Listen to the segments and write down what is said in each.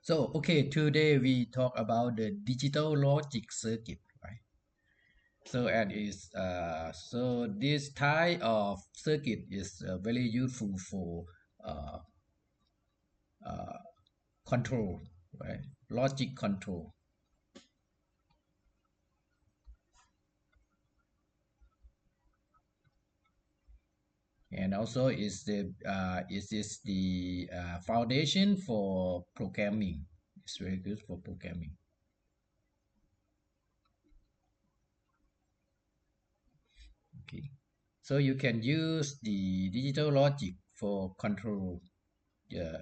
So, okay, today we talk about the digital logic circuit, right? So, so this type of circuit is very useful for uh, uh, control, right? Logic control, and also is the foundation for programming. It's very good for programming. Okay, so you can use the digital logic for control your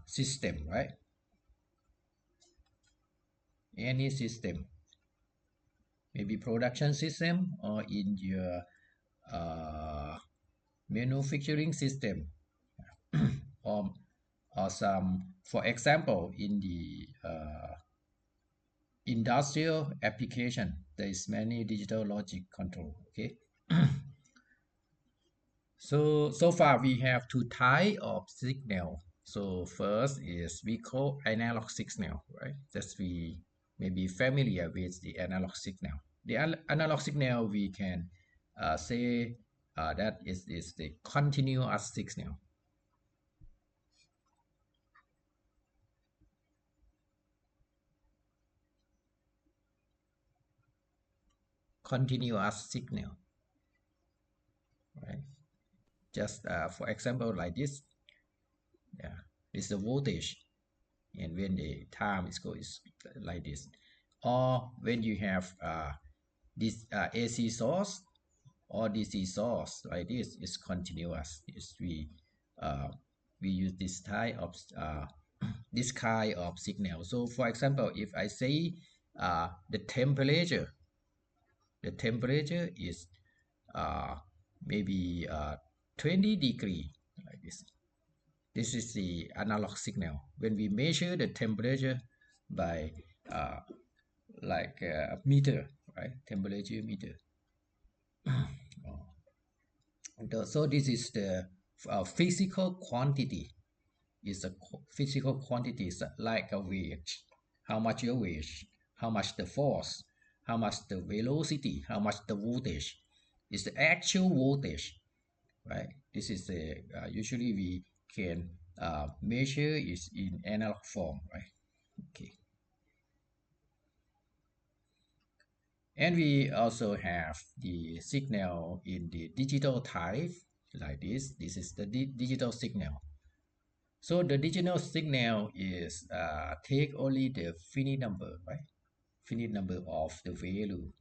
system, right? Any system, maybe production system or in your uh, manufacturing system, or some, for example, in the industrial application, there is many digital logic control. Okay, so far we have two type of signal. So first is we call analog signal, right? That's we may be familiar with the analog signal. The analog signal we can say that is the continuous signal. Continuous signal, right? Just for example, like this, yeah, this is the voltage, and when the time is goes like this, or when you have this AC source or DC source like this is continuous. Is uh, we use this type of this kind of signal. So for example, if I say the temperature is uh, maybe 20 degree like this. This is the analog signal. When we measure the temperature by uh, like a meter, right? Temperature meter. So this is the physical quantity. Is a physical quantity like a weight. How much your weight? How much the force? How much the velocity? How much the voltage? Is the actual voltage, right? This is the usually we can measure is in analog form, right? Okay, and we also have the signal in the digital type like this. This is the digital signal. So the digital signal is take only the finite number, right? Finite number of the value,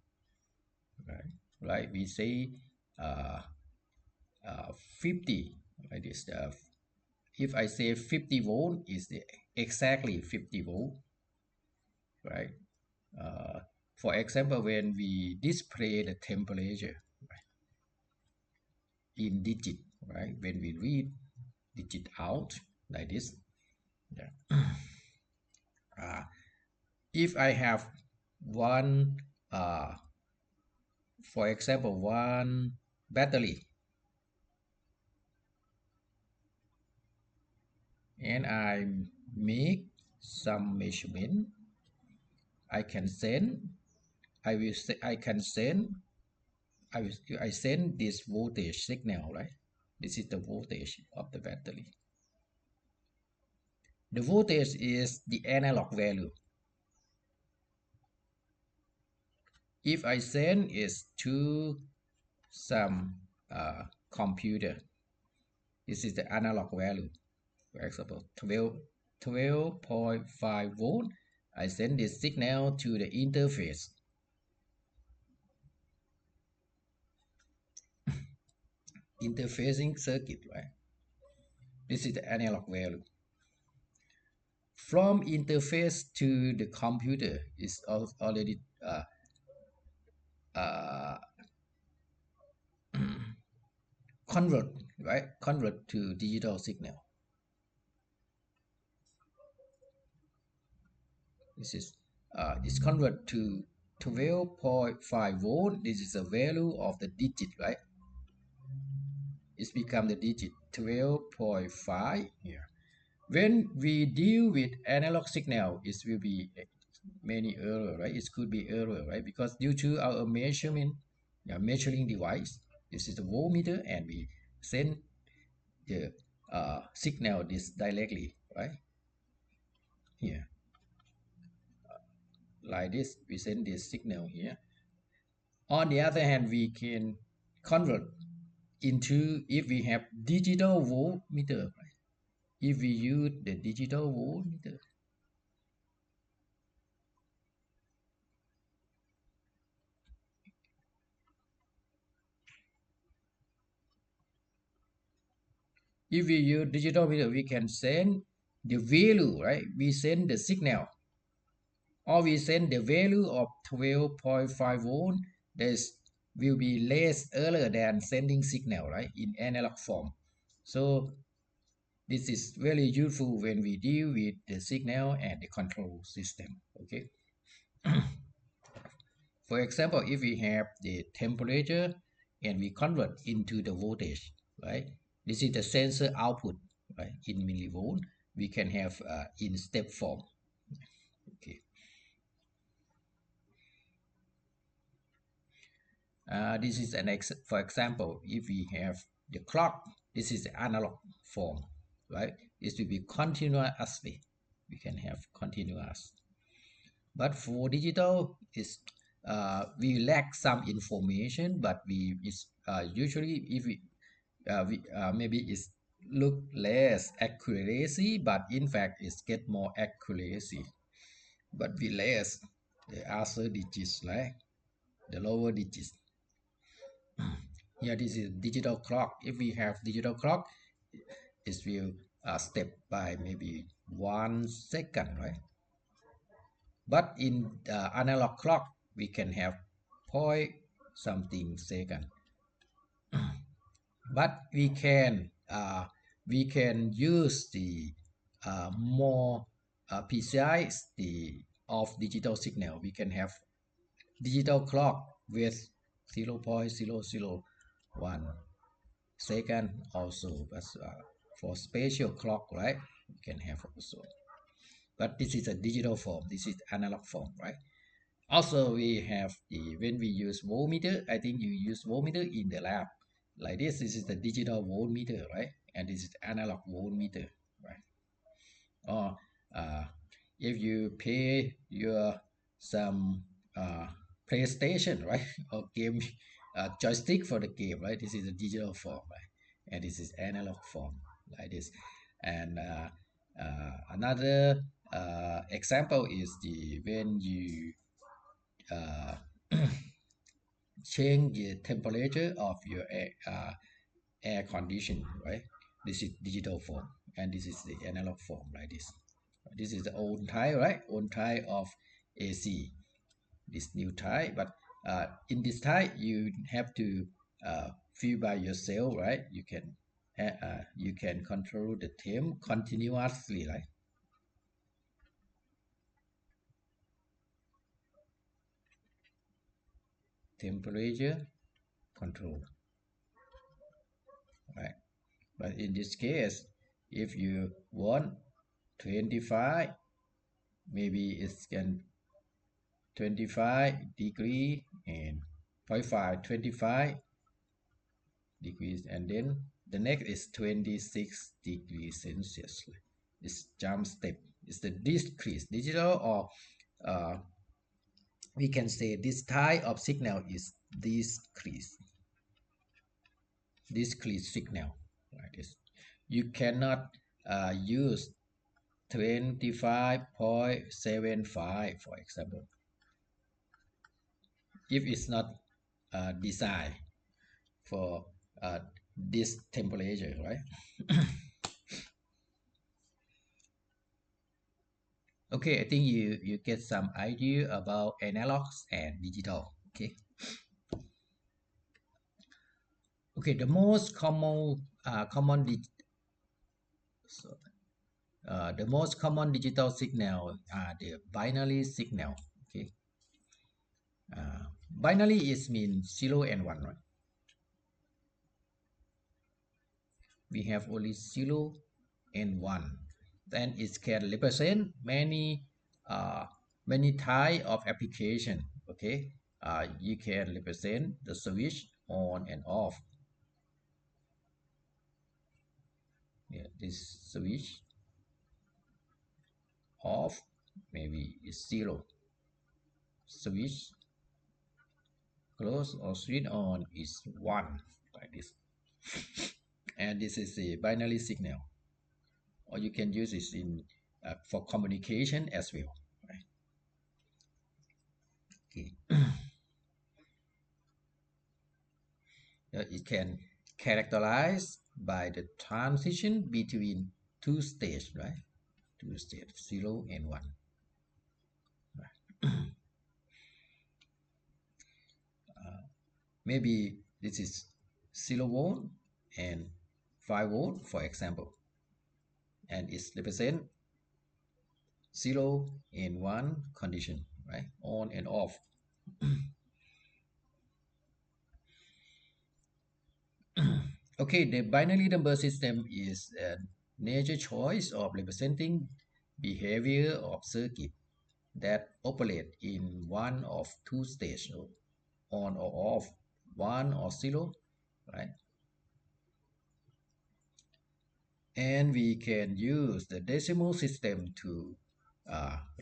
right? Right. We say uh, 50, like this. If I say 50 volt is the exactly 50 volt, right? Uh, for example, when we display the temperature, right, in digit, right? When we read digit out like this, yeah. Uh, if I have one, for example, one battery, and I make some measurement, I can send. I will say I can send. I send this voltage signal, right? This is the voltage of the battery. The voltage is the analog value. If I send it to some computer, this is the analog value. For example, 12.5 volt. I send this signal to the interface. Interfacing circuit, right? This is the analog value. From interface to the computer is already uh, convert, right? Convert to digital signal. This is convert to 12.5 volt. This is the value of the digit, right? It's become the digit 12.5 here. When we deal with analog signal, it will be many error, right? It could be error, right? Because due to our measurement, measuring device, this is the voltmeter, and we send the signal this directly, right? Here, like this, we send this signal here. On the other hand, we can convert into, if we have digital voltmeter, right? If we use the digital voltmeter, if we use digital meter, we can send the value, right? We send the signal, or we send the value of 12.5 volt. This will be less error than sending signal, right, in analog form. So this is very useful when we deal with the signal and the control system. Okay. For example, if we have the temperature and we convert into the voltage, right? This is the sensor output, right? In millivolt, we can have in step form. Okay. This is for example, if we have the clock, this is the analog form, right? This will be continuously. We can have continuous. But for digital, is we lack some information, but we is usually if we maybe it's look less accuracy, but in fact it's get more accuracy. But we less the other digits, right? The lower digits. Here, this is digital clock. If we have digital clock, it will step by maybe 1 second, right? But in the analog clock, we can have point something second. But we can use the more precise the of digital signal. We can have digital clock with 0.001 second also, but for spatial clock, right, we can have also. But this is a digital form. This is analog form, right? Also, we have the when we use voltmeter. I think you use voltmeter in the lab. Like this is the digital voltmeter, right? And this is analog voltmeter, right? Or if you pay your some PlayStation, right, or game joystick for the game, right? This is a digital form, right? And this is analog form, like this. And another example is the when you uh, change the temperature of your air condition, right? This is digital form, and this is the analog form, like this. This is the old type, right? Old type of AC. This new type, but in this type you have to feel by yourself, right? You can control the temp continuously, right? Temperature control, right? But in this case, if you want 25, maybe it's can 25 degree and 0.5 25 degrees, and then the next is 26 degrees Celsius. This jump step is the decrease digital, or we can say this type of signal is decrease signal, like this. You cannot use 25.75, for example, if it's not designed for this temperature, right? Okay, I think you get some idea about analogs and digital. Okay, the most so, the most common digital signal are the binary signal. Okay, binary is mean 0 and 1, right? We have only 0 and 1. then it can represent many uh, many type of application. Okay, you can represent the switch on and off. Yeah, this switch off maybe is 0, switch close or switch on is 1, like this. And this is a binary signal, or you can use this in for communication as well, right? Okay. It can characterize by the transition between two states, right? Two states, 0 and 1. Right? Maybe this is 0 volt and 5 volt, for example, and it's represent 0 and 1 condition, right? On and off. Okay, the binary number system is a nature choice of representing behavior of circuit that operate in one of two states, on or off, 1 or 0, right? And we can use the decimal system to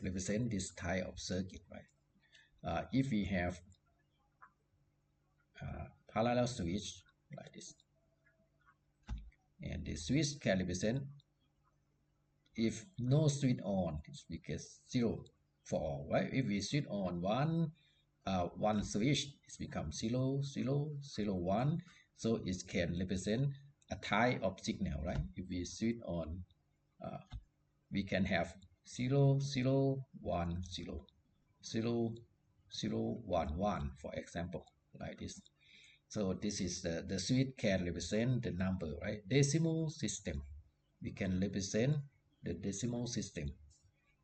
represent this type of circuit, right? If we have parallel switch like this, and the switch can represent, if no switch on, it's because 0 for all, right? If we switch on one switch, it becomes 0 0 0 1, so it can represent a type of signal, right? If we switch on, we can have 0 0 1 0 0 0 1 1, for example, like this. So this is the switch can represent the number, right? Decimal system, we can represent the decimal system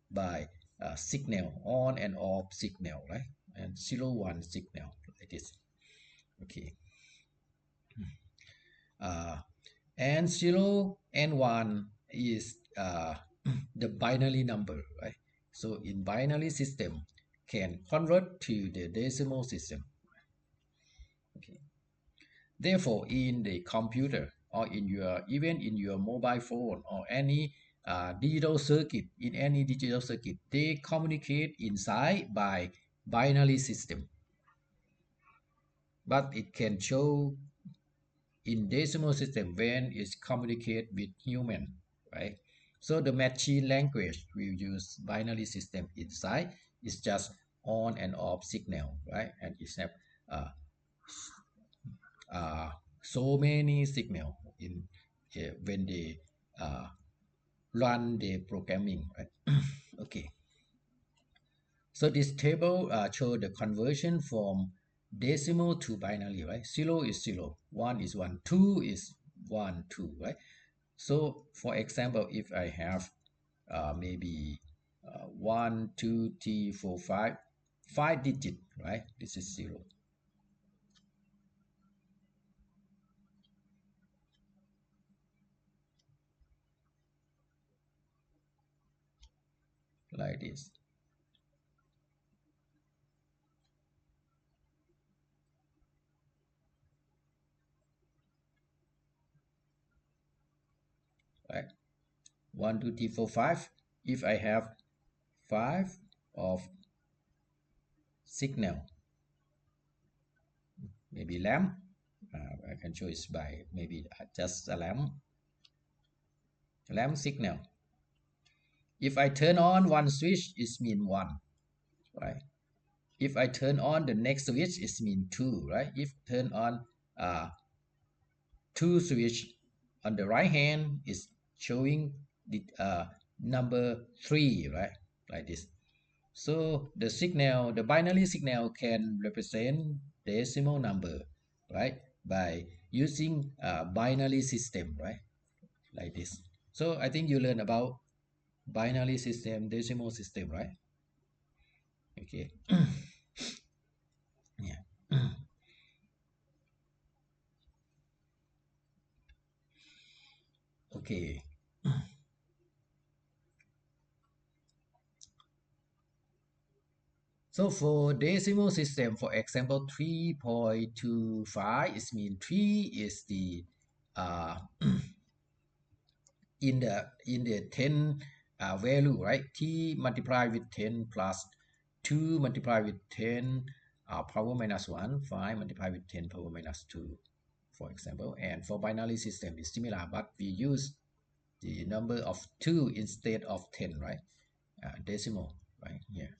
by signal, on and off signal, right? And 0 1 signal, like this. Okay. uh, and 0 and 1 is the binary number, right? So in binary system can convert to the decimal system. Okay. Therefore, in the computer, or in your, even in your mobile phone, or any digital circuit, in any digital circuit, they communicate inside by binary system, but it can show in decimal system when it's communicate with human, right? So the machine language will use binary system inside. It's just on and off signal, right? And it's have uh, uh, so many signal in when they uh, run the programming, right? Okay. So this table show the conversion from decimal to binary, right? 0 is 0, 1 is 1, 2 is 1 2, right? So for example, if I have maybe 1 2 3 4 5 digit, right? This is 0, like this. Right? 1 2 3 4 5. If I have 5 of signal, maybe lamp, I can choose by maybe just a lamp signal. If I turn on one switch, it means 1, right? If I turn on the next switch, it means 2, right? If turn on uh, 2 switch on the right hand, is showing the number 3, right? Like this. So the signal, the binary signal can represent decimal number, right? By using a binary system, right? Like this. So I think you learn about binary system, decimal system, right? Okay. Yeah. Okay. So for decimal system, for example, 3.25, it means 3 is the uh, in the 10 value, right? T multiplied with 10 plus 2 multiplied with 10 power minus 1, 5 multiplied with 10 power minus 2, for example. And for binary system, it's similar, but we use the number of 2 instead of 10, right? Decimal, right here.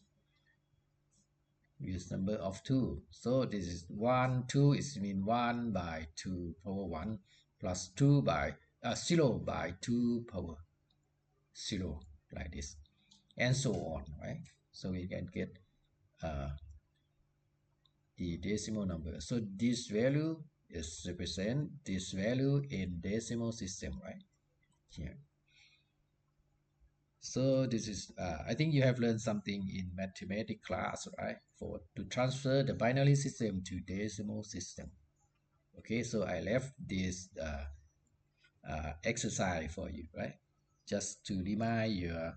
Use number of 2. So this is 1, 2 is mean 1 by 2 power 1 plus 2 by 0 by 2 power 0, like this, and so on, right? So we can get uh, the decimal number. So this value is represent this value in decimal system, right here. So this is I think you have learned something in mathematics class, right? For to transfer the binary system to decimal system. Okay, so I left this exercise for you, right? Just to remind your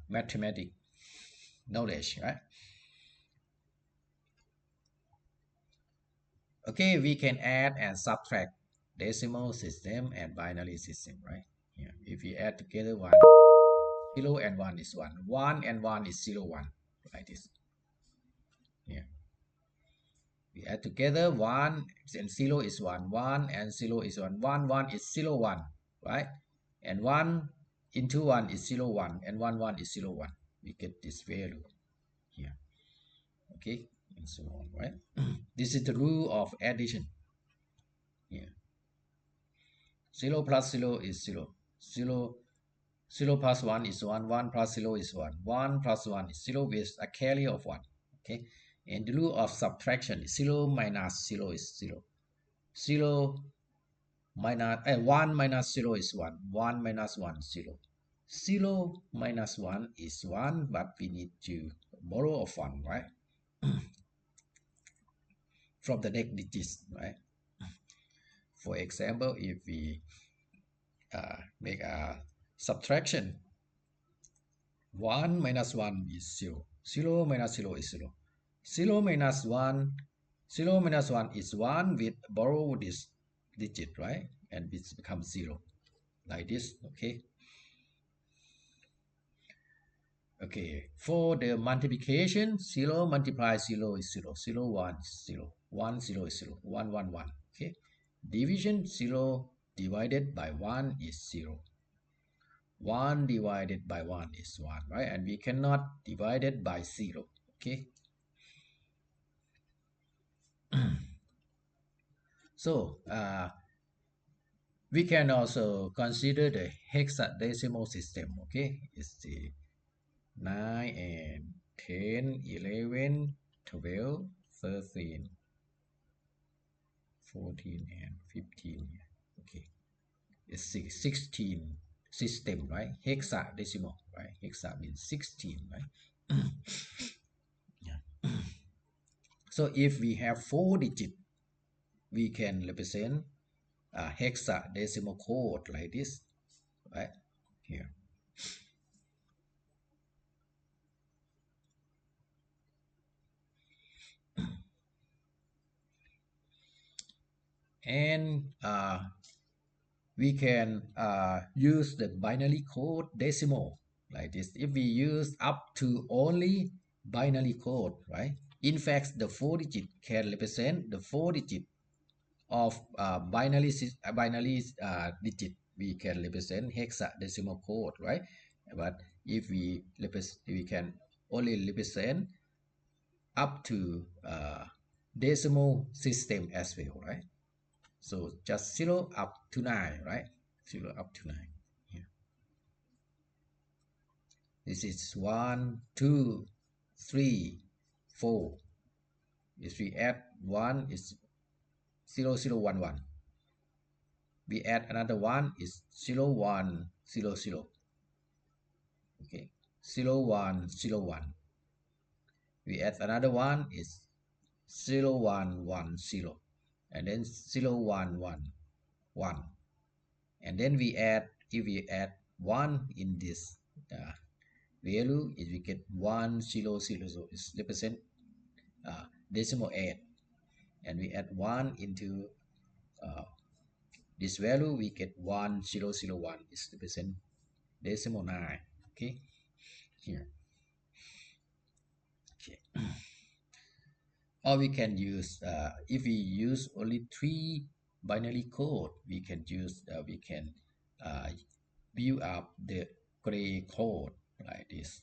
mathematics knowledge, right? Okay, we can add and subtract decimal system and binary system, right? Yeah, if we add together 1, 0 and 1 is 1. 1 and 1 is 0, 1, like this. Yeah. We add together 1 and 0 is 1. 1 and 0 is 1. 1, 1 is 0, 1, right? And 1 into 1 is 0, 1. And 1, 1 is 0, 1. We get this value here. Okay, and so on, right? This is the rule of addition. Yeah. 0 plus 0 is 0. 0, 0 plus 1 is 1. 1 plus 0 is 1. 1 plus 1 is 0 with a carry of 1. Okay. And the rule of subtraction is 0 minus 0 is 0. 0 minus 1 minus 0 is 1. 1 minus 1 is 0. 0 minus 1 is 1, but we need to borrow of 1, right? From the next digits, right? For example, if we make a subtraction, 1 minus 1 is 0. 0 minus 0 is 0. 0 minus 1, 0 minus 1 is 1 with borrow this digit, right? And it becomes 0, like this, okay? Okay, for the multiplication, 0 multiplies 0 is 0. 0, 1 is 0. 1, 0 is 0. 1, 1, 1, okay? Division, 0 divided by 1 is 0. 1 divided by 1 is 1, right? And we cannot divide it by 0, okay? So we can also consider the hexadecimal system, okay? It's the 9 and 10, 11, 12, 13, 14, and 15, okay? It's 16 system, right? Hexadecimal, right? Hexa means 16, right? Yeah. So if we have 4 digits, we can represent a hexadecimal code like this, right here. And we can use the binary code decimal like this. If we use up to only binary code, right? In fact, the 4 digit can represent the 4 digit of binary digit. We can represent hexadecimal code, right? But if we can only represent up to decimal system as well, right? So just 0 up to 9, right? 0 up to 9. Yeah. This is 1, 2, 3, 4. If we add 1, it's 0, 0, 1, 1. We add another 1, is 0, 1, 0, 0. Okay, 0, 1, 0, 1. We add another 1, is 0, 1, 1, 0. And then 0, 1, 1, 1. And then we add, if we add 1 in this value is we get 100, so it's represent decimal 8, and we add 1 into uh, this value, we get 1001 is represent decimal 9. Okay, here. Okay. Or we can use if we use only 3 binary code, we can use we can uh, build up the gray code like this.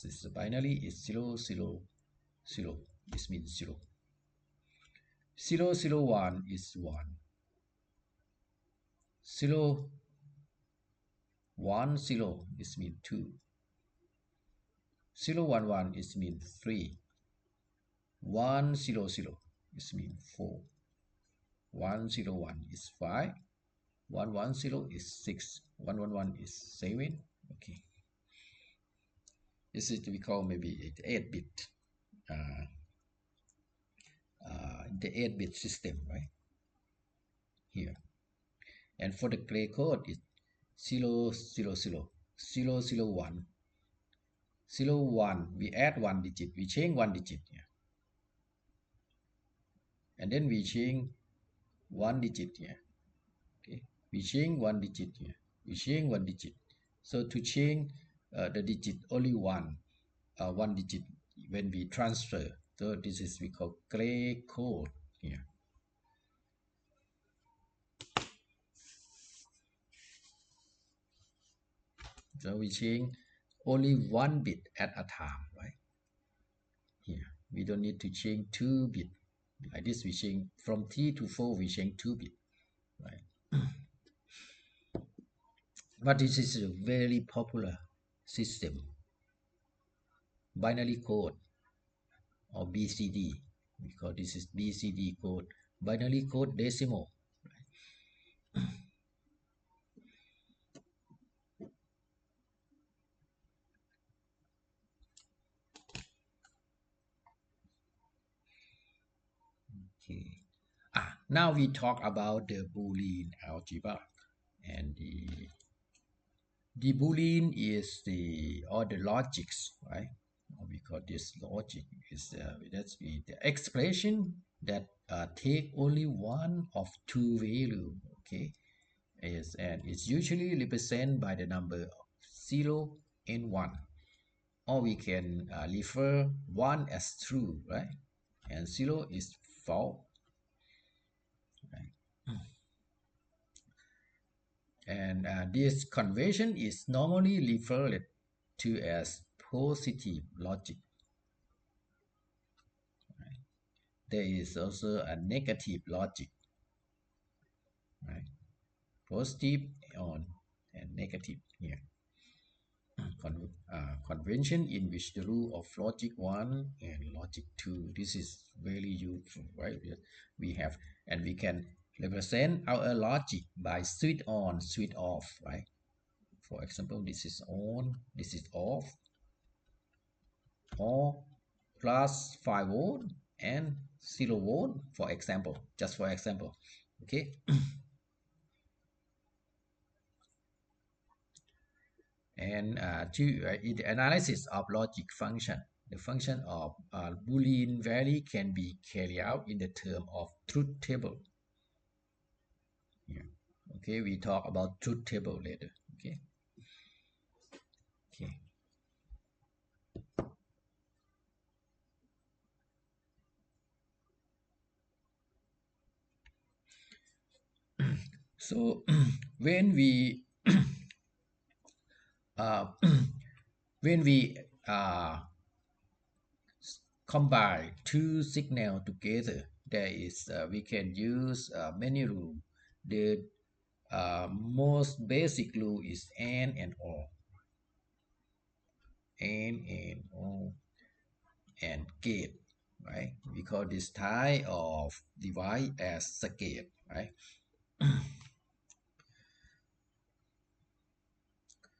This binary is 000. This means 0. 001 is 1. 010 is mean 2. 011 is mean 3. 100 is mean 4. 101 is 5. 110 is 6. 111 is 7. Okay. This is we call maybe 8-bit. The 8-bit system, right? Here. And for the gray code, it's 000, 001. 01, we add 1 digit, we change 1 digit here. And then we change 1 digit here. Okay, we change 1 digit here. We change 1 digit. So to change the digit only one digit when we transfer. So this is we call gray code here. So we change only 1 bit at a time, right? Here we don't need to change 2 bit. Like this, we change from 3 to 4. We change 2 bit, right? But this is a very popular system, binary code or BCD, because this is BCD code, binary code decimal. Okay. Now we talk about the Boolean algebra, and the Boolean is the logics, right? We call this logic is that's the expression that take only one of two value. Okay, and it's usually represented by the number 0 and 1, or we can refer 1 as true, right, and 0 is false, right? And this convention is normally referred to as positive logic, right? There is also a negative logic, right? Positive on and negative here. Convention in which the rule of logic 1 and logic 2, this is very useful, right? We have, and we can represent our logic by switch on, switch off, right? For example, this is on, this is off, or plus 5 volt and 0 volt, for example, just for example. Okay. And in the analysis of logic function, the function of Boolean value can be carried out in the term of truth table. Yeah. Okay, we talk about truth table later. Okay. Okay. So when we uh, when we combine two signals together, there is we can use many rules. The most basic rule is and or, and or, and gate, right? We call this type of device as a gate, right?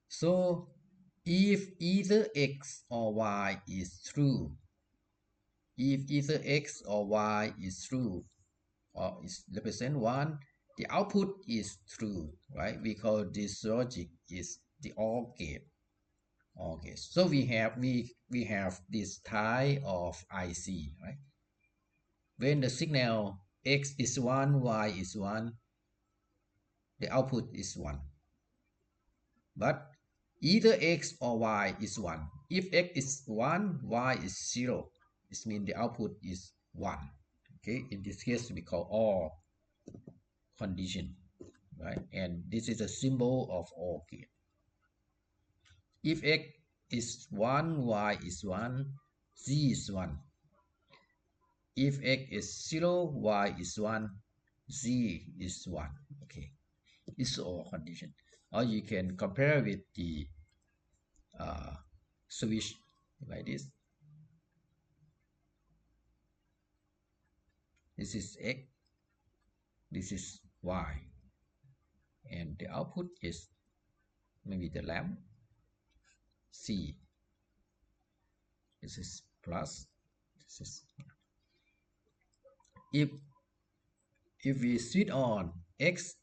So if either x or y is true, if either x or y is true or is represent 1, the output is true, right? We call this logic is the OR gate, Okay, so we have this type of IC, right? When the signal X is 1, Y is 1, the output is 1. But either X or Y is 1. If X is 1, Y is 0. This means the output is 1. Okay, in this case we call OR condition, right? And this is a symbol of OR gate. If X is 1, Y is 1, Z is 1. If X is 0, Y is 1, Z is 1. Okay, it's OR condition. Or you can compare with the uh, switch like this. This is X, this is Y, and the output is maybe the lamp. C, this is plus, this is, if we switch on X,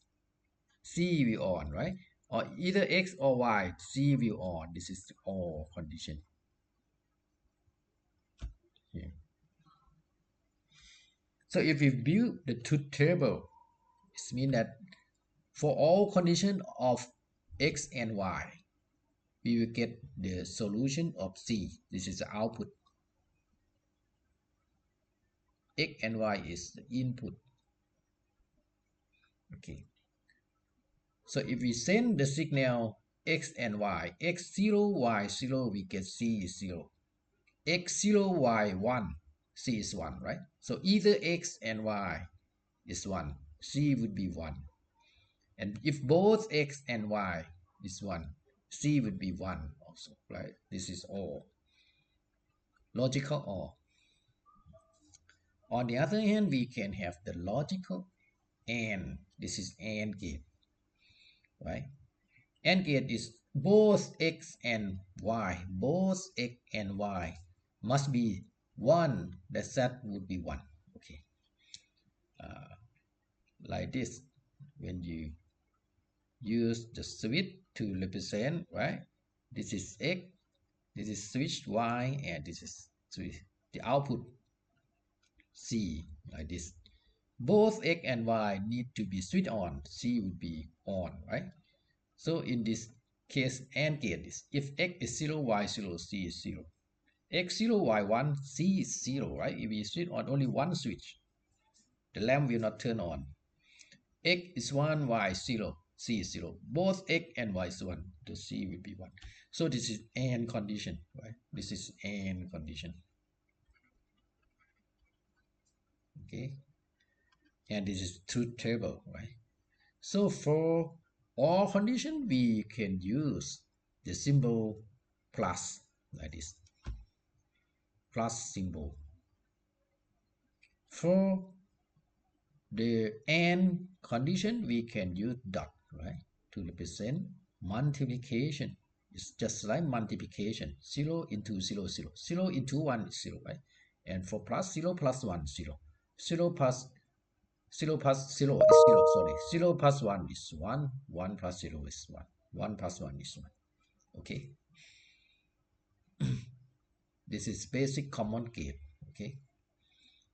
C will on, right? Or either X or Y, C will on. This is the OR condition here. So if we build the truth table, it means that for all conditions of X and Y, we will get the solution of C. This is the output. X and Y is the input. Okay. So if we send the signal X and Y, X0, Y0, we get C is 0. X0, Y1, C is 1, right? So either X and Y is 1, C would be 1. And if both X and Y is 1, C would be 1 also, right? This is all logical OR. On the other hand, we can have the logical AND. This is AND gate, right? AND gate is both X and Y. Both X and Y must be 1. The set would be 1. Okay. Like this. When you use the switch to represent, right? This is X, this is switch Y, and this is switch. The output C, like this. Both X and Y need to be switched on. C would be on, right? So in this case, AND gate is if X is 0, Y 0, C is 0. X 0, Y 1, C is 0, right? If we switch on only one switch, the lamp will not turn on. X is 1, Y 0, C is 0. Both X and Y is 1, the C will be 1. So this is AND condition, right? This is AND condition. Okay. And this is truth table, right? So for all condition, we can use the symbol plus like this, plus symbol. For the AND condition, we can use dot, right, to represent multiplication. It's just like multiplication, 0 into 0, 0. 0 into 1 is 0, right? And for plus 0 plus 1, 0. 0 plus 0 plus 0 is 0, sorry. 0 plus 1 is 1. 1 plus 0 is 1. 1 plus 1 is 1. Okay. This is basic common gate. Okay.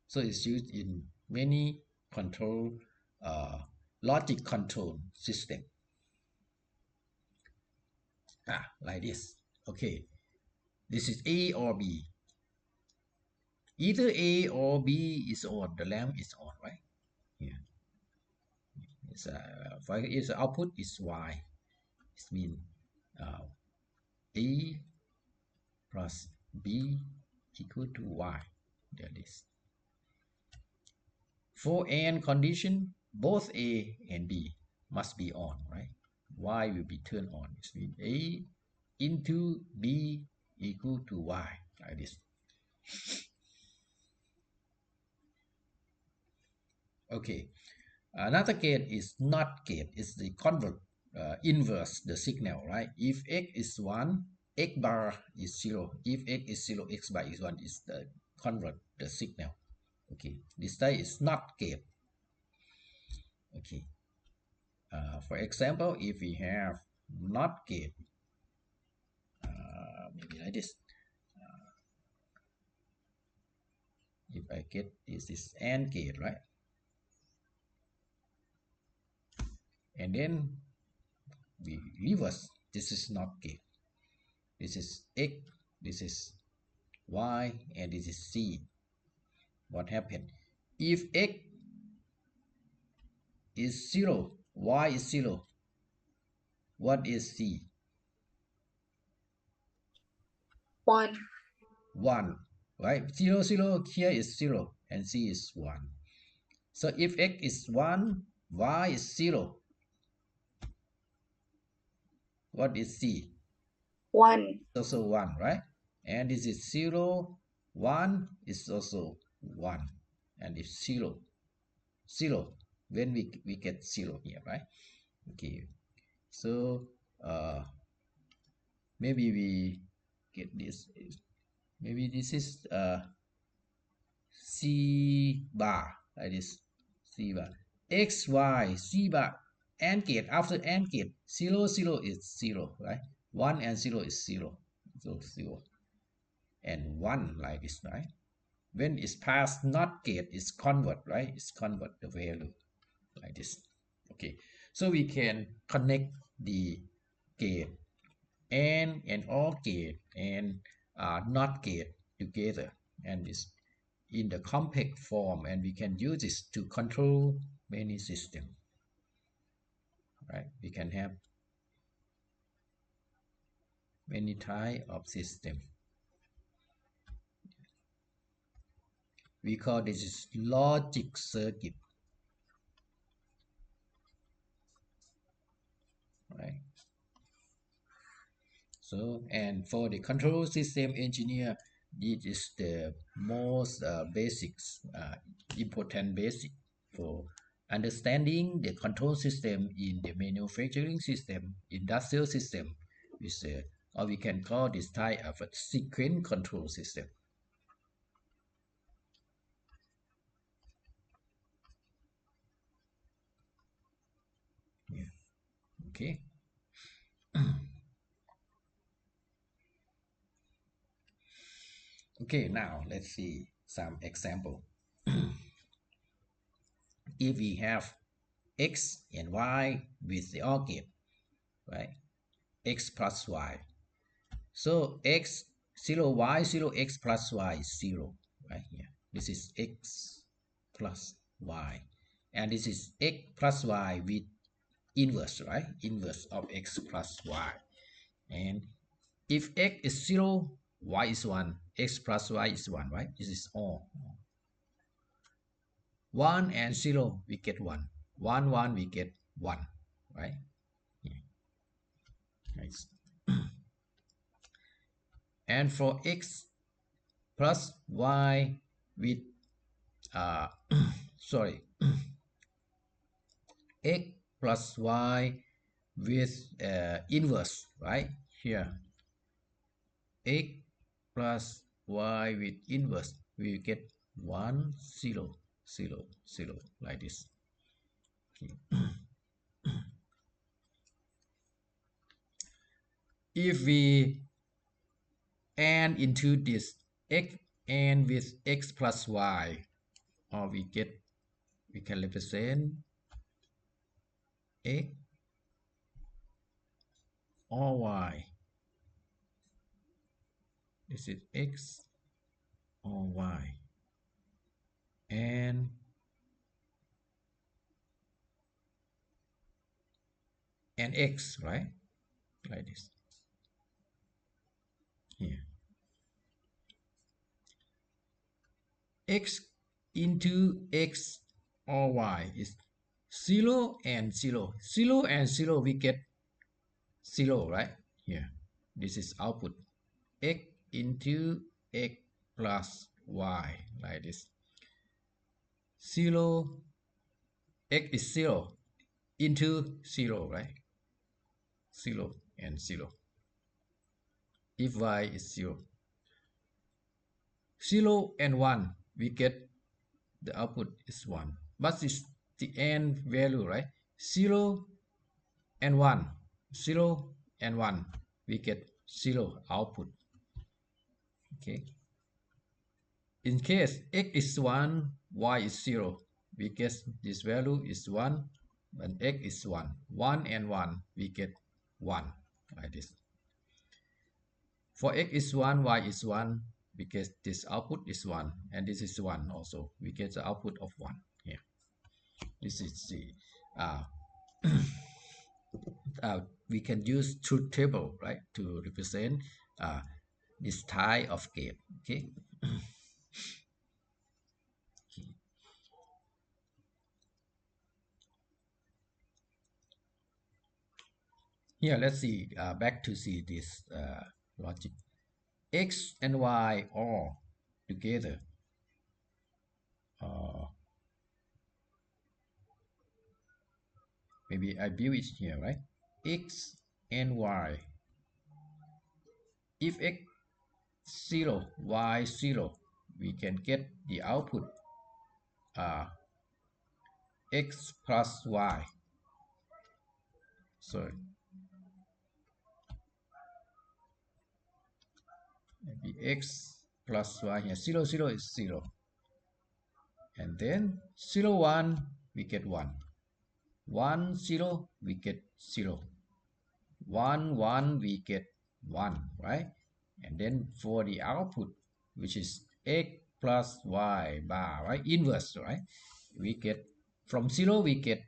So it's used in many control, logic control system. Like this. Okay. This is A or B. Either A or B is on. The lamp is on, right? Here. For its output is Y. It means A plus B equal to Y. That is. For AND condition, both A and B must be on, right? Y will be turned on. It means A into B equal to Y, like this. Okay. Another gate is NOT gate. It's the convert, inverse the signal, right? If X is 1, X bar is 0. If X is 0, X bar is 1 is the convert the signal. Okay. This type is NOT gate. Okay. For example, if we have NOT gate, maybe like this. If I get this is AND gate, right? And then we reverse. This is not gate. This is X, this is Y, and this is C. What happened? If X is 0, Y is 0, what is C? 1. 1, right? 0, 0, here is 0, and C is 1. So if X is 1, Y is 0, what is C? 1. Also 1, right? And this is 0, 1 is also 1. And it's 0, 0, when we get 0 here, right? Okay, so maybe we get this. Maybe this is C bar, like this. C bar. X, Y, C bar, AND gate. After AND gate, 0, 0 is 0, right? 1 and 0 is 0. So 0 and 1 like this, right? When it's past NOT gate, it's convert, right? It's convert the value like this. Okay, so we can connect the gate and OR gate and NOT gate together, and it's in the compact form, and we can use this to control many systems, right? We can have many type of system. We call this is logic circuit, right? So, and for the control system engineer, this is the most basics, important basic for understanding the control system in the manufacturing system, industrial system, is or we can call this type of a sequence control system. Yeah. Okay. Okay, now let's see some example. If we have x and y with the OR gate, right? X plus y. So x 0, y 0, x plus y is 0, right here. This is x plus y. And this is x plus y with inverse, right? Inverse of x plus y. And if x is 0, y is 1, x plus y is 1, right? This is all. 1 and 0, we get 1. 1, 1, we get 1, right? Yeah. Nice. And for x plus y with sorry, x plus y with inverse, right here, x plus y with inverse, we get 1 0 0 0 like this. Okay. If we add into this x and with x plus y, or we can represent x or y. This is x or y, and x, right? Like this. Here. X into x or y is 0 and 0. 0 and 0, we get 0, right? Here. This is output. X into x plus y, like this. 0, x is 0 into 0, right? 0 and 0. If y is 0. 0 and 1, we get the output is 1. But it's the end value, right? 0 and 1. 0 and 1, we get 0 output. Okay. In case x is 1, y is 0, we get this value is 1, and x is 1. 1 and 1, we get 1, like this. For x is 1, y is 1, we get this output is 1, and this is 1 also. We get the output of 1 here. This is the, uh, we can use truth table, right, to represent this type of gate, okay? Here, let's see, back to see this logic. X and Y all together. Maybe I build it here, right? X and Y. If X 0, Y 0, we can get the output X plus Y. Sorry. Maybe X plus Y here. 0, 0 is 0. And then 0, 1, we get 1. 1, 0, we get 0. 1, 1, we get 1, right? And then for the output, which is x plus y bar, right? Inverse, right? We get, from 0, we get,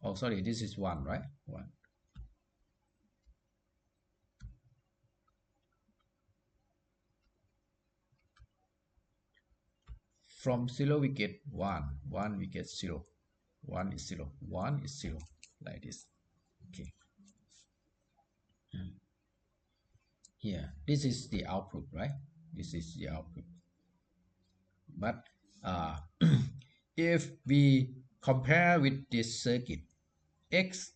oh, sorry, this is 1, right? 1. From 0, we get 1. 1, we get 0. 1 is 0. 1 is 0, like this. Okay. Here, this is the output, right? This is the output. But if we compare with this circuit, x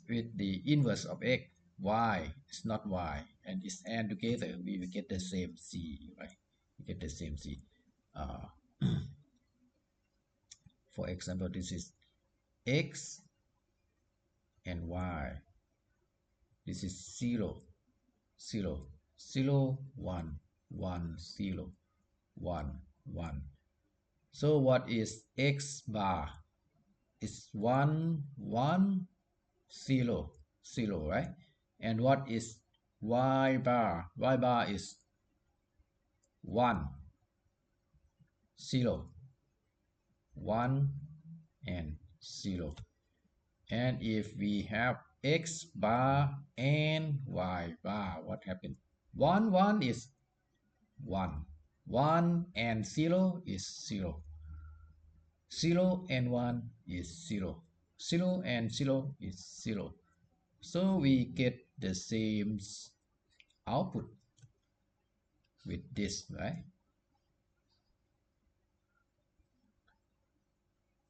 with the inverse of x, y is not y, and it's and together, we will get the same c, right? We get the same c. For example, this is x and y. This is 0, 0, 0, 1, 1, 0, 1, 1. So what is x bar? It's 1, 1, 0, 0, right? And what is y bar? Y bar is 1, 0, 1, and 0. And if we have x bar and y bar, what happened? 1, 1 is 1. 1 and 0 is 0. 0 and 1 is 0. 0 and 0 is 0. So we get the same output with this, right?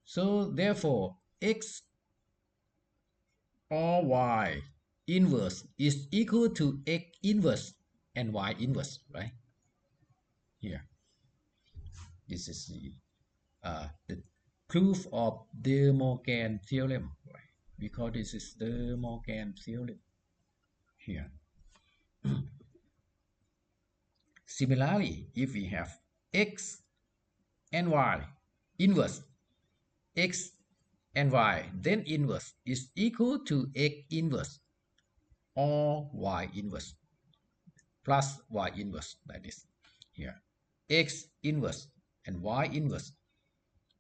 So therefore, x or y inverse is equal to x inverse and y inverse, right? Here, this is the proof of De Morgan theorem, right? Because this is De Morgan theorem here. Similarly, if we have x and y inverse, x and y then inverse is equal to x inverse or y inverse plus y inverse, like this here. X inverse and y inverse,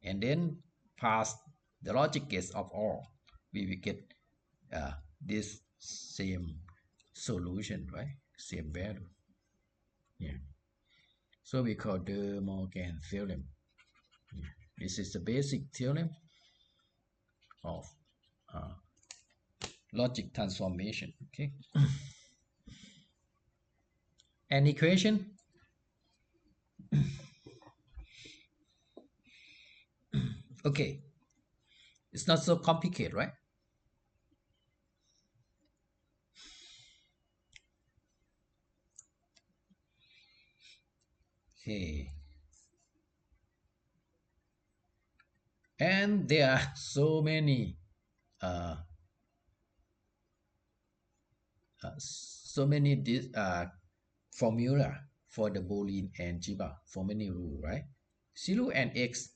and then pass the logic gates of all, we will get this same solution, right? Same value. Yeah. So we call De Morgan theorem. Yeah. This is the basic theorem of logic transformation. Okay. An equation. Okay. It's not so complicated, right? Okay. And there are so many so many this formula for the Boolean algebra, for many rule, right? 0 and x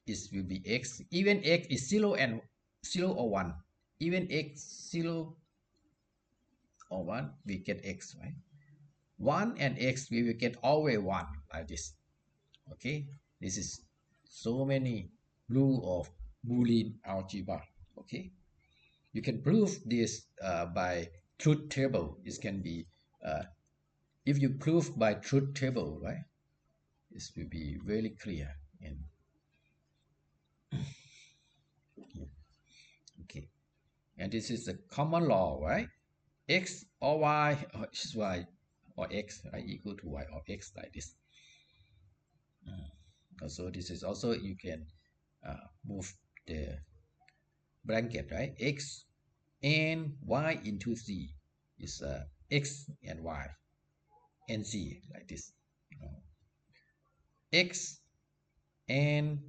is will be x. Even x is 0 and 0 or 1. Even x 0 or 1, we get x, right? 1 and x, we will get always 1 like this. Okay, this is so many rule of Boolean algebra. Okay, you can prove this by truth table. This can be if you prove by truth table, right? This will be very clear. And okay, and this is the common law, right? X or y or y or x are equal to y or x like this. Also, this is also you can move the blanket, right? X and y into z is x and y and z like this. X and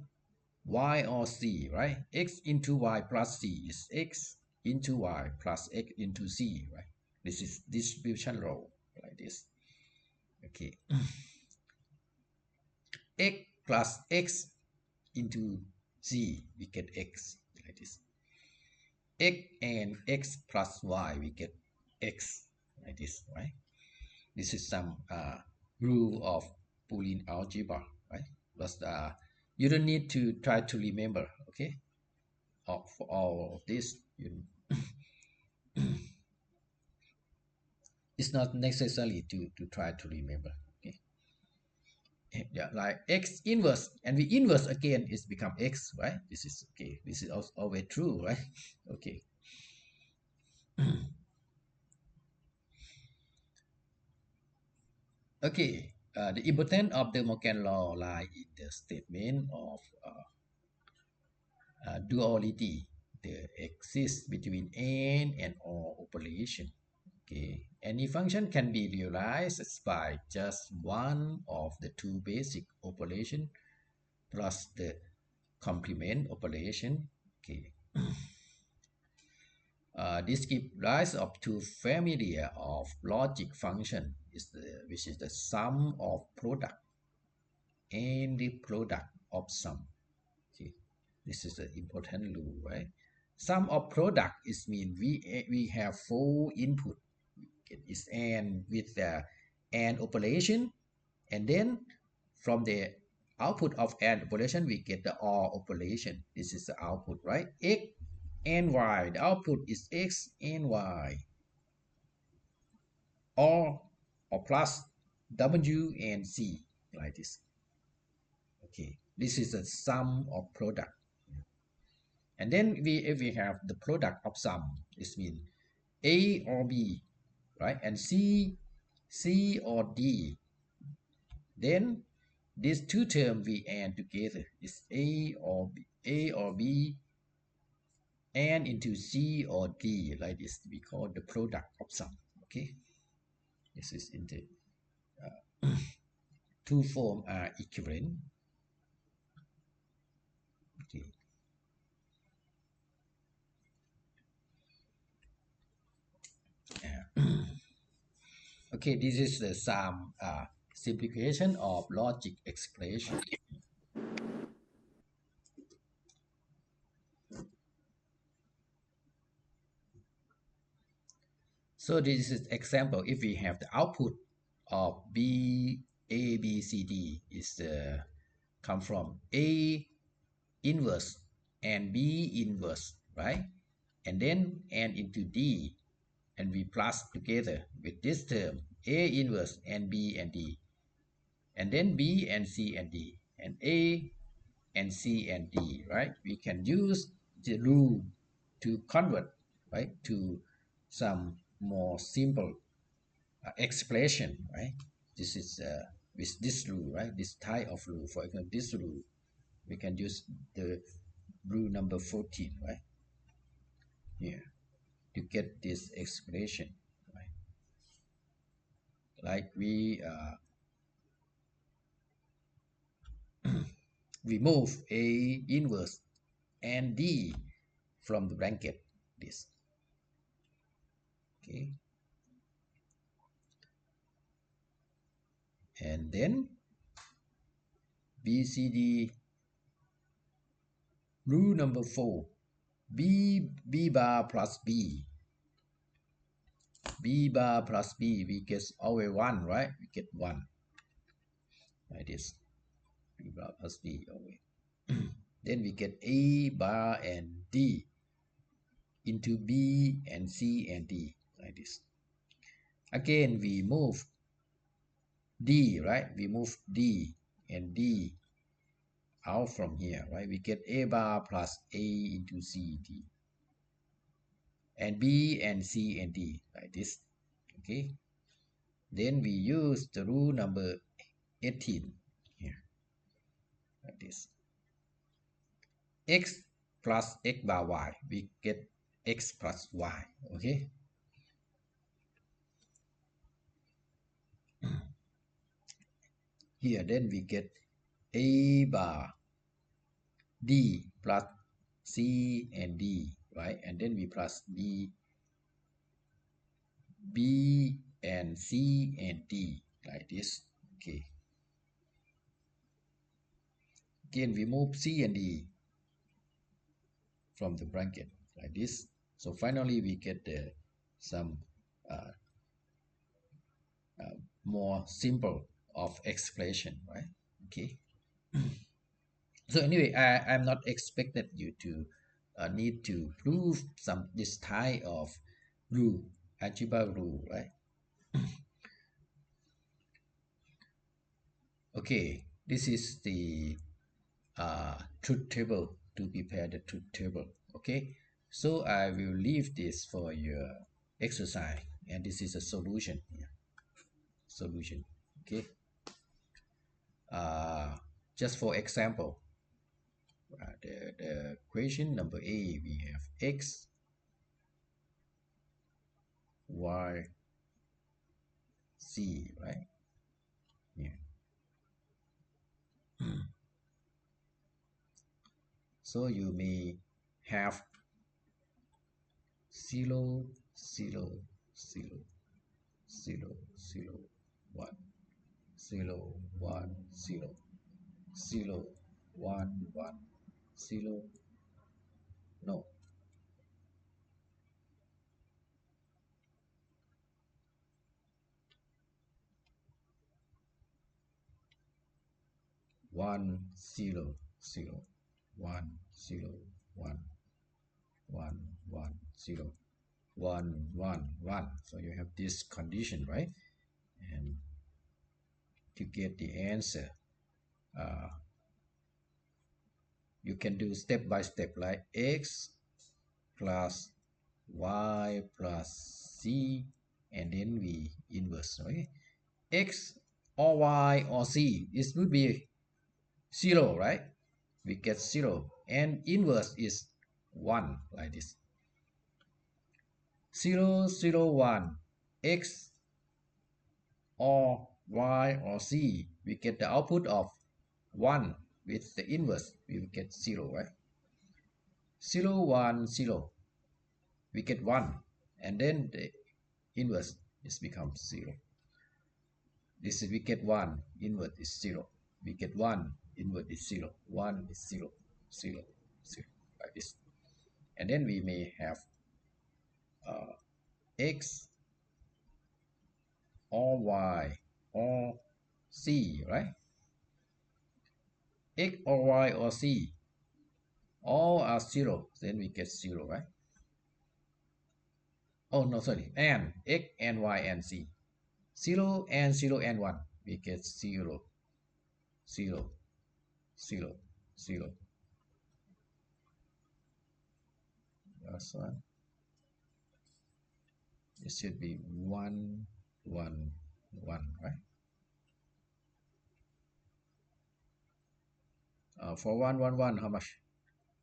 y or z, right? X into y plus z is x into y plus x into z, right? This is distribution law like this. Okay. X plus x into z, we get x like this. X and x plus y, we get x like this, right? This is some rule of Boolean algebra, right? But you don't need to try to remember, okay? For all of this, it's not necessary to try to remember, okay? Yeah, like x inverse, and we inverse again, it's become x, right? This is okay. This is also always true, right? Okay. Okay, the importance of the Morgan law lie in the statement of duality that exists between n and all operation. Okay, any function can be realized by just one of the two basic operation plus the complement operation. Okay. This gives rise up to family of logic function which is the sum of product and the product of sum. Okay, this is an important rule, right? Sum of product is mean we have four input. It's and with the and operation, and then from the output of and operation we get the or operation. This is the output, right? X and y. The output is x and y, or plus w and z like this. Okay, this is the sum of product. And then if we have the product of sum, this means a or b, right? And c or d. Then these two terms we add together is a or b and into c or d like this. We call the product of sum. Okay, this is in the two forms are equivalent. Okay. Okay, this is the some simplification of logic expression. So this is example. If we have the output of A, B, C, D is come from A inverse and B inverse, right? And then and into D, and we plus together with this term A inverse and B and D, and then B and C and D, and A and C and D, right? We can use the rule to convert, right, to some more simple expression, right? This is with this rule, right? This type of rule, for example, this rule, we can use the rule number 14, right? Here to get this expression, right? Like we move A inverse and D from the blanket, this. Okay. and then BCD rule number 4, B bar plus B plus B, we get always 1, right? We get 1 like this. B bar plus B always. Then we get A bar and D into B and C and D like this. Again, we move D, right? We move D and D out from here, right? We get A bar plus A into C, D. And B and C and D like this. Okay. Then we use the rule number 18 here, like this. X plus X bar Y, we get X plus Y, okay? Here, then we get A bar D plus C and D, right? And then we plus D, B and C and D, like this, okay? Again, we move C and D from the bracket like this. So finally, we get some uh, more simple of expression, right? Okay. So anyway, I'm not expected you to need to prove some this type of rule, algebra rule, right? Okay, this is the truth table to prepare the truth table. Okay, so I will leave this for your exercise, and this is a solution here. Solution. Okay. Just for example, the question number A, we have X, Y, Z, right? Yeah. So you may have 0, 0, 0, 0, 0, 1, 0, 1, 0, 0, 1, 1, 0, no. One, 0, 0, 1, 0, 1, 1, 1, 0, 1, 1, 1. So you have this condition, right? And to get the answer, you can do step by step, like X plus Y plus Z, and then we inverse, right? X or Y or Z, this would be 0, right? We get 0, and inverse is 1, like this. 0, 0, 1, X or Y or Z, we get the output of 1 with the inverse, we will get 0, right? 0, 1, 0, we get 1, and then the inverse is becomes 0. This is we get 1, inverse is 0. We get 1, inverse is 0. 1 is 0, 0, 0, like this. And then we may have X or Y or Z, right? X or Y or Z, all are 0, then we get 0, right? Oh, no, sorry, and X and Y and Z. 0 and 0 and 1, we get 0, 0, 0, 0. Last one. It should be 1, 1, 1, right? For 1, 1, 1, how much?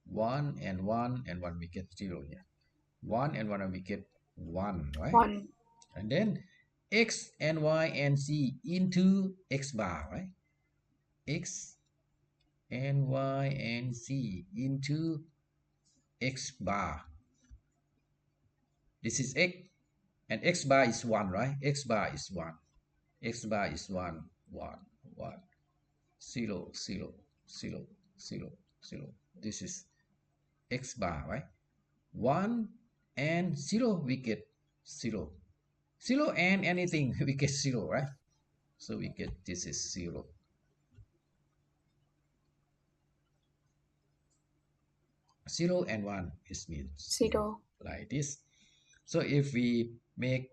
1 and 1 and 1, we get 0 here. 1 and 1, and we get 1, right? 1. And then X and Y and Z into X bar, right? X and Y and Z into X bar. This is X, and X bar is 1, right? X bar is 1. X bar is 1, 1 1 0 0 0 0 0. This is x bar, right? 1 and 0, we get 0. 0 and anything, we get 0, right? So we get this is 0. Zero and 1 is means 0. like this. So if we make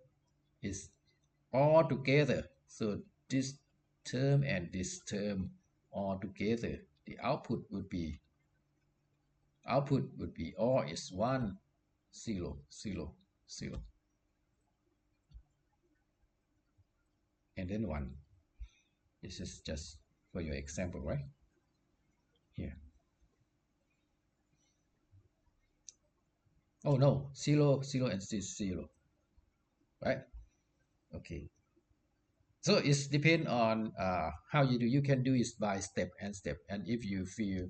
is all together, so this term and this term all together, the output would be all is 1 0 0 0 and then 1. This is just for your example, right? Here. Oh no, 0 0 and 0, right? Okay. So it's depend on how you do. You can do it by step and step, and if you feel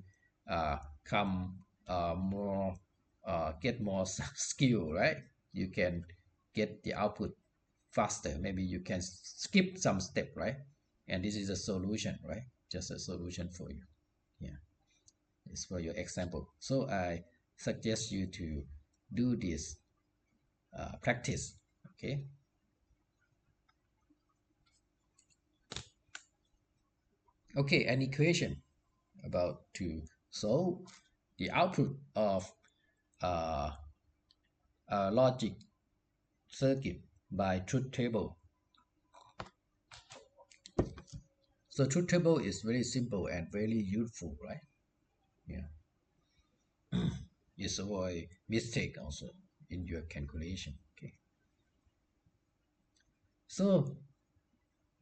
come more get more skill, right, you can get the output faster. Maybe you can skip some step, right? And this is a solution, right? Just a solution for you. Yeah, it's for your example. So I suggest you to do this practice. Okay. Okay, an equation about to solve the output of uh, a logic circuit by truth table. So truth table is very simple and very useful, right? Yeah. It's avoid mistake also in your calculation. Okay. So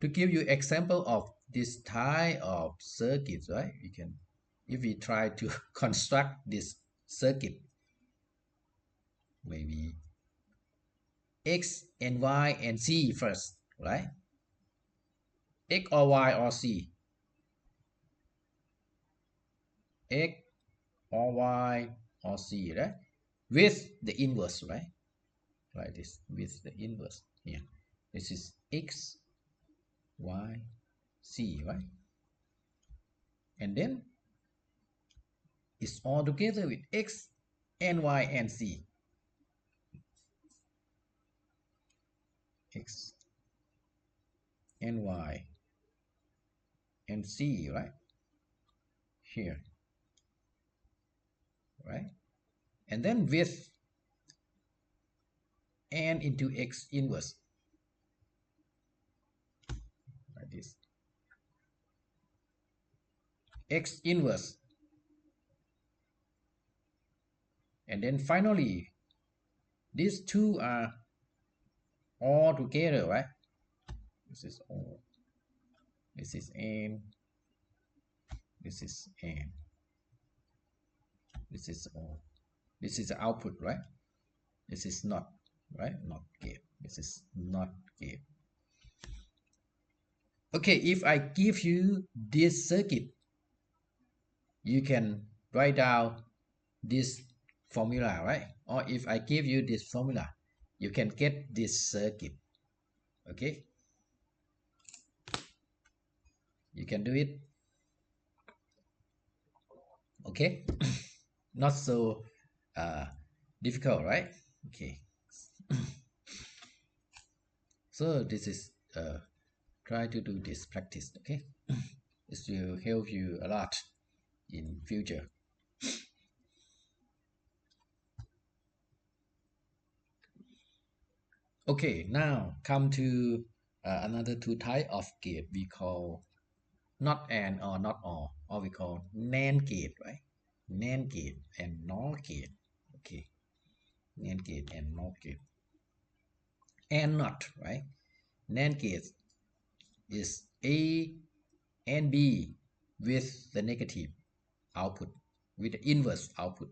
to give you example of this type of circuits, right? We can, if we try to construct this circuit, maybe x and y and z first, right? X or y or z. X or y or z, right? With the inverse, right? Like this, with the inverse. Yeah. This is x, y, z, right? And then it's all together with x and y and z. X and y and z, right? Here, right? And then with n into x inverse, like this. X inverse. And then finally, these two are all together, right? This is all. This is n. This is n. This is all. This is the output, right? This is not, right? Not gate. This is not gate. Okay, if I give you this circuit, you can write down this formula, right? Or if I give you this formula, you can get this circuit. Okay, you can do it. Okay. Not so difficult, right? Okay. So this is try to do this practice. Okay. This will help you a lot in future. Okay, now come to another two type of gate we call not and or not or we call NAND gate, right? NAND gate and NOR gate. Okay, NAND gate and NOR gate. And not, right? NAND gate is A and B with the negative output, with the inverse output.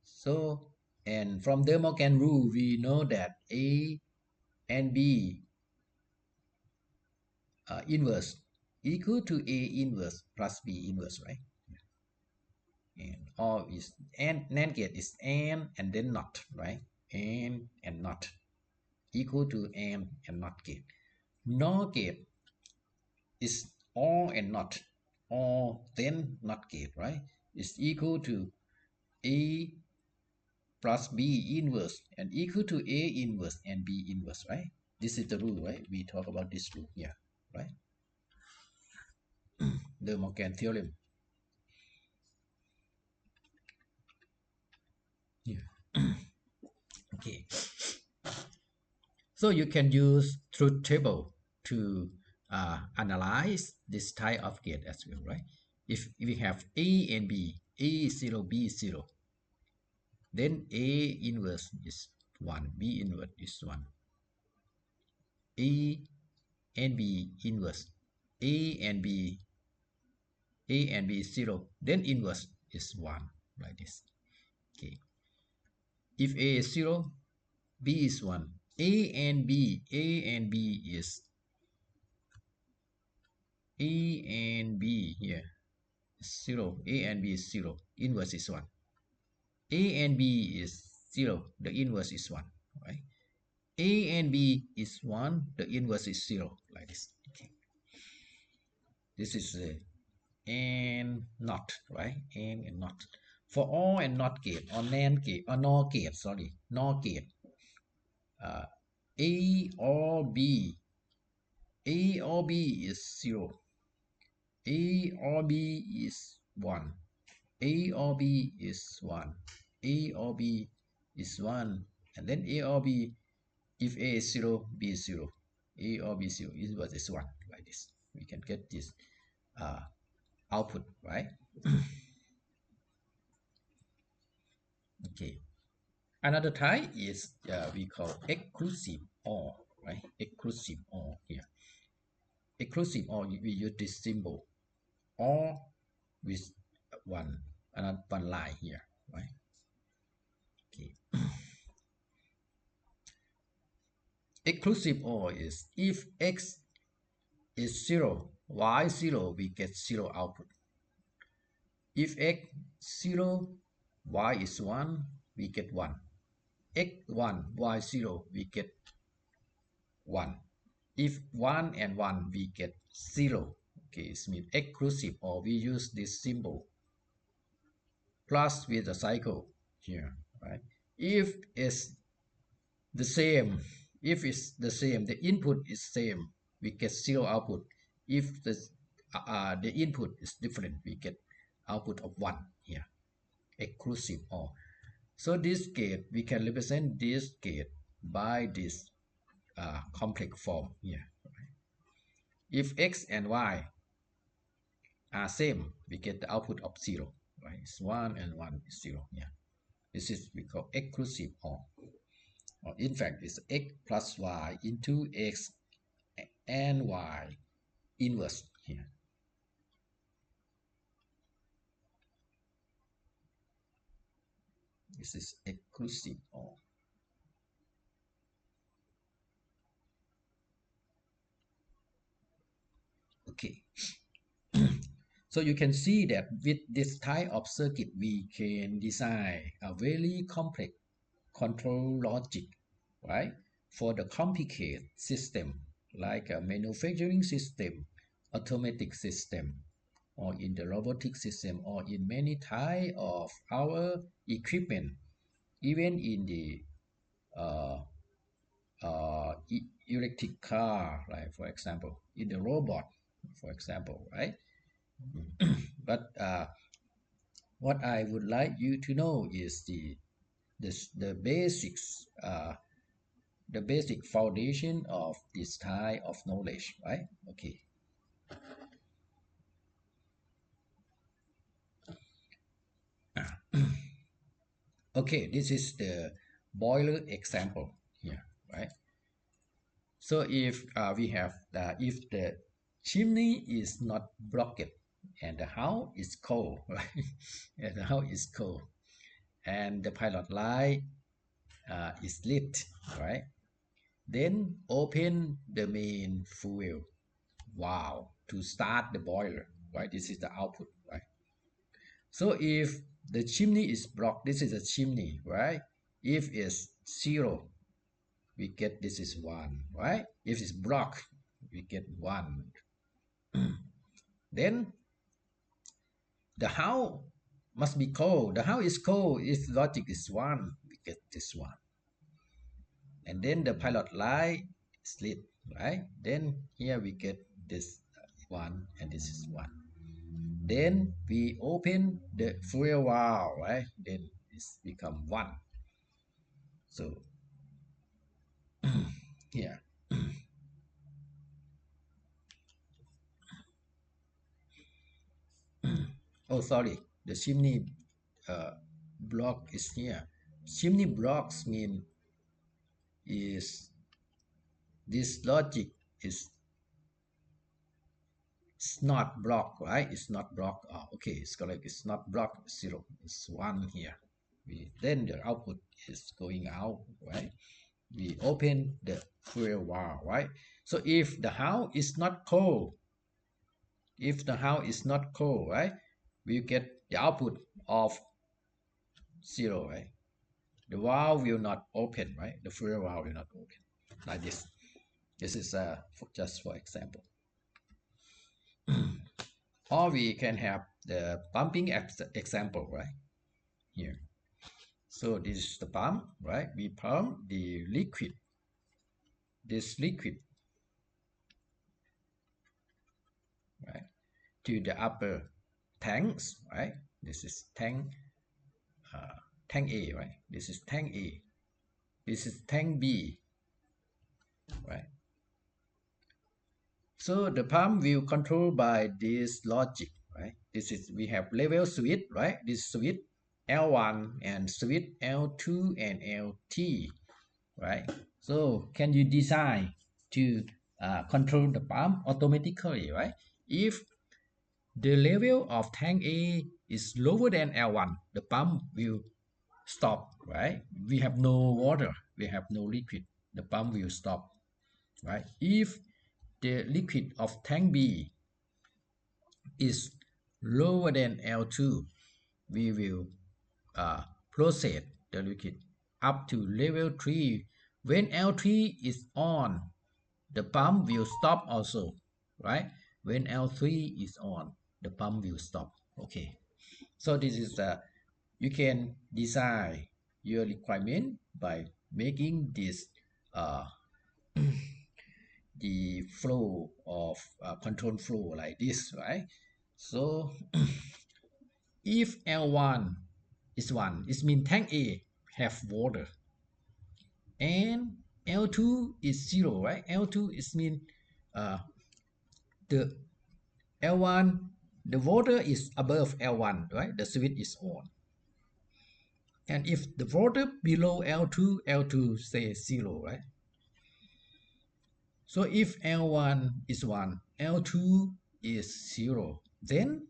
So, and from De Morgan rule, we know that A and B inverse equal to A inverse plus B inverse, right? And all is and NAND gate is and then not, right? And not equal to and not gate. NOR gate is or and not, or then not gate, right? Is equal to A plus B inverse and equal to A inverse and B inverse, right? This is the rule, right? We talk about this rule here, right? De Morgan theorem. Yeah. Okay. So you can use truth table to analyze this type of gate as well, right? If we have A and B, A is 0, B is 0, then A inverse is 1, B inverse is 1. A and B inverse, A and B, A and B is 0, then inverse is 1, like this. Okay. If A is 0, B is 1. A and B is A and B here. 0. A and B is 0. Inverse is 1. A and B is 0. The inverse is 1. Right? A and B is 1. The inverse is 0. Like this. Okay. This is and not. Right? And not. For or and not gate, or NAND gate, or NOR gate, sorry. NOR gate. A or B. A or B is 0. A or B is 1. A or B is 1. A or B is 1. And then A or B, if A is 0, B is 0. A or B is 0, inverse is 1. Like this. We can get this output, right? Okay. Another type is we call exclusive OR, right? Exclusive OR here. Exclusive OR, we use this symbol OR with one line here, right? Okay. Exclusive OR is if X is 0, Y 0, we get 0 output. If X 0, Y is 1, we get 1. X 1, Y 0, we get 1. If 1 and 1, we get 0. Okay, it means exclusive, or we use this symbol plus with a cycle here, right? If it's the same, the input is same, we get 0 output. If the input is different, we get output of 1 here, exclusive OR. So this gate, we can represent this gate by this complex form here. If X and Y are same, we get the output of 0, right? It's 1 and 1 is 0. Yeah, this is we call exclusive OR. Or in fact, it's X plus Y into X and Y inverse here. This is exclusive OR. Okay. So you can see that with this type of circuit, we can design a very complex control logic, right? For the complicated system, like a manufacturing system, automatic system, or in the robotic system, or in many type of our equipment, even in the uh, electric car, like for example, in the robot, for example, right? But what I would like you to know is the basics, the basic foundation of this type of knowledge, right? Okay. Okay, this is the boiler example here, right? So if we have if the chimney is not blocked and the house is cold, right? And the house is cold, and the pilot light is lit, right? Then open the main fuel valve to start the boiler, right? This is the output, right? So if the chimney is blocked, this is a chimney, right? If it's 0, we get this is 1, right? If it's blocked, we get 1. Then the how must be cold. The how is cold if logic is 1, we get this one. And then the pilot light is lit, right? Then here we get this 1 and this is 1. Then we open the fuel valve, right? Then it's become 1. So here. Oh, sorry. The chimney block is here. Chimney blocks mean is this logic is it's not block, right? It's not block. Oh, okay, it's correct. It's not block 0. It's 1 here. Then the output is going out, right? We open the fuel valve, right? So if the house is not cold, right, we get the output of 0, right? The valve will not open, right? The fuel valve will not open like this. This is just for example. Or we can have the pumping example, right? Here. So this is the pump, right? We pump the liquid, this liquid, right, to the upper tanks, right? This is tank A, right? This is tank A. This is tank B, right? So the pump will control by this logic, right? This is, we have level switch, right? This switch L1 and switch L2 and LT, right? So can you design to control the pump automatically, right? If the level of tank A is lower than L1, the pump will stop, right? We have no water, we have no liquid, the pump will stop, right? If the liquid of tank B is lower than L2, we will process the liquid up to level 3. When L3 is on, the pump will stop also, right? When L3 is on, the pump will stop. Okay, so this is you can design your requirement by making this the flow of control flow like this, right? So if L1 is 1, it means tank A have water, and L2 is 0, right? L2 is mean the L1, the water is above L1, right? The switch is on. And if the water below L2, L2 says 0, right? So if L1 is 1, L2 is 0, then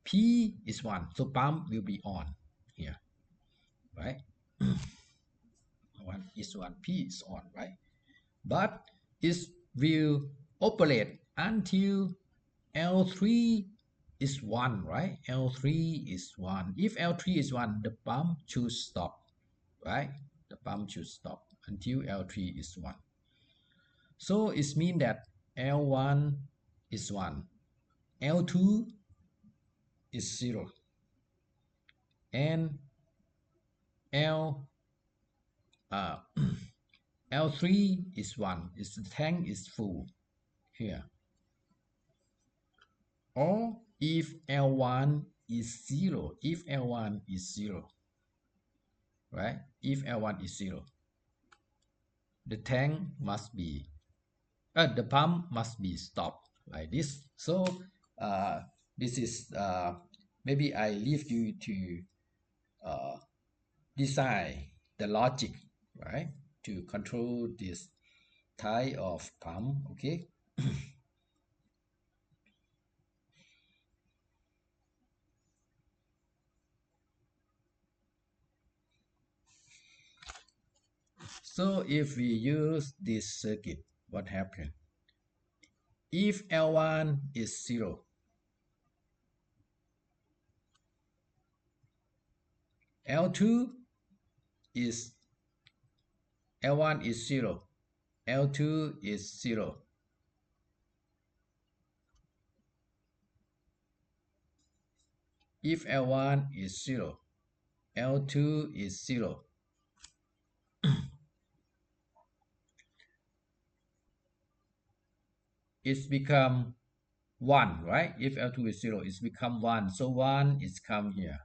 P is 1. So pump will be on here, right? 1 is 1, P is on, right? But it will operate until L3 is 1, right? L3 is 1. If L3 is 1, the pump should stop, right? The pump should stop until L3 is 1. So it means that L1 is 1, L2 is 0, and L3 is 1. The tank is full here. Or if L1 is 0, if L1 is 0, right? If L1 is 0, the tank must be, the pump must be stopped like this. So this is, maybe I leave you to design the logic, right, to control this type of pump, okay? So if we use this circuit, what happened? If L1 is 0, L2 is, L1 is 0, L2 is 0, If L1 is 0, L2 is 0, it's become 1, right? If L2 is 0, it's become 1. So 1 is come here.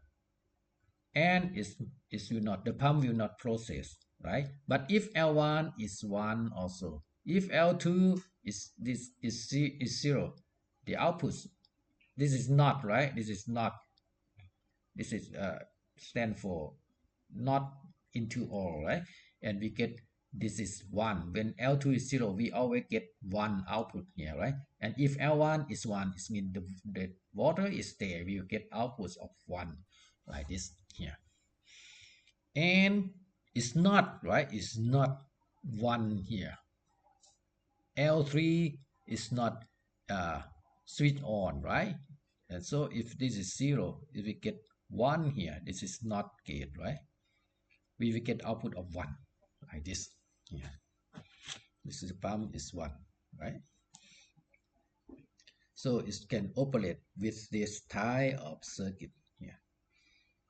And it will not, the pump will not process, right? But if L1 is 1 also, if L2 is this is 0, the output, this is not, right? This is not, this is stand for not into all, right? And we get this is 1. When L2 is 0, we always get 1 output here, right? And if L1 is 1, it means the water is there, we will get outputs of 1 like this here. And it's not, right? It's not 1 here. L3 is not switch on, right? And so if this is 0, if we get 1 here, this is not gate, right? We will get output of 1 like this here. This is pump is 1, right? So it can operate with this type of circuit here.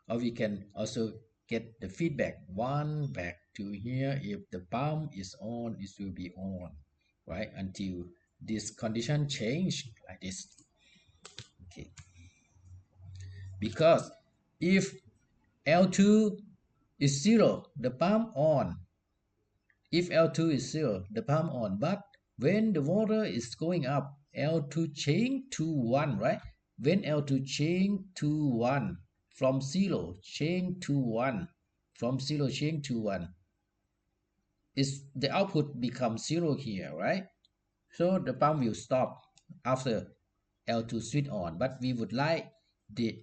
Or we can also get the feedback 1 back to here. If the pump is on, it will be on, right? Until this condition change like this. Okay. Because if L2 is 0, the pump on. If L2 is 0, the pump on. But when the water is going up, L2 change to 1, right? When L2 change to 1, from 0 change to 1, from 0 change to 1, is the output becomes 0 here, right? So the pump will stop after L2 switch on, but we would like the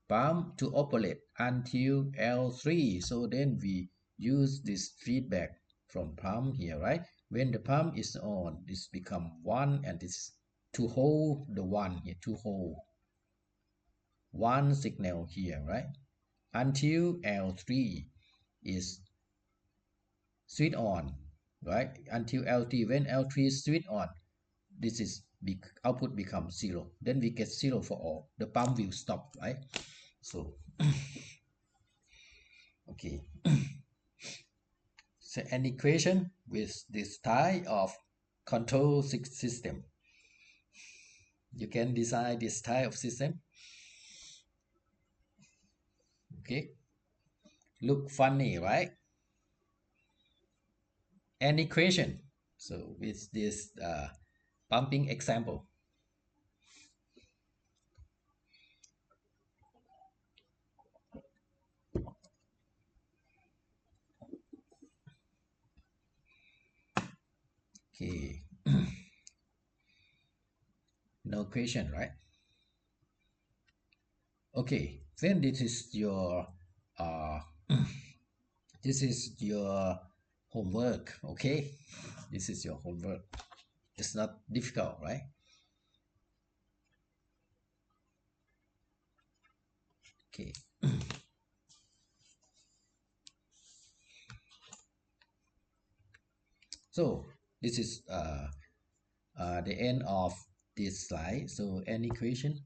pump to operate until L3. So then we use this feedback from pump here, right? When the pump is on, this become 1, and this to hold the 1 here, to hold 1 signal here, right? Until L3 is switch on, right? Until L3, when L3 switch on, this is output becomes 0. Then we get 0 for all. The pump will stop, right? So okay. So an equation with this type of control system, you can design this type of system. Okay, look funny, right? An equation. So with this pumping example. Okay. No question, right? Okay, then this is your this is your homework. Okay, this is your homework. It's not difficult, right? Okay. So this is the end of this slide. So any question?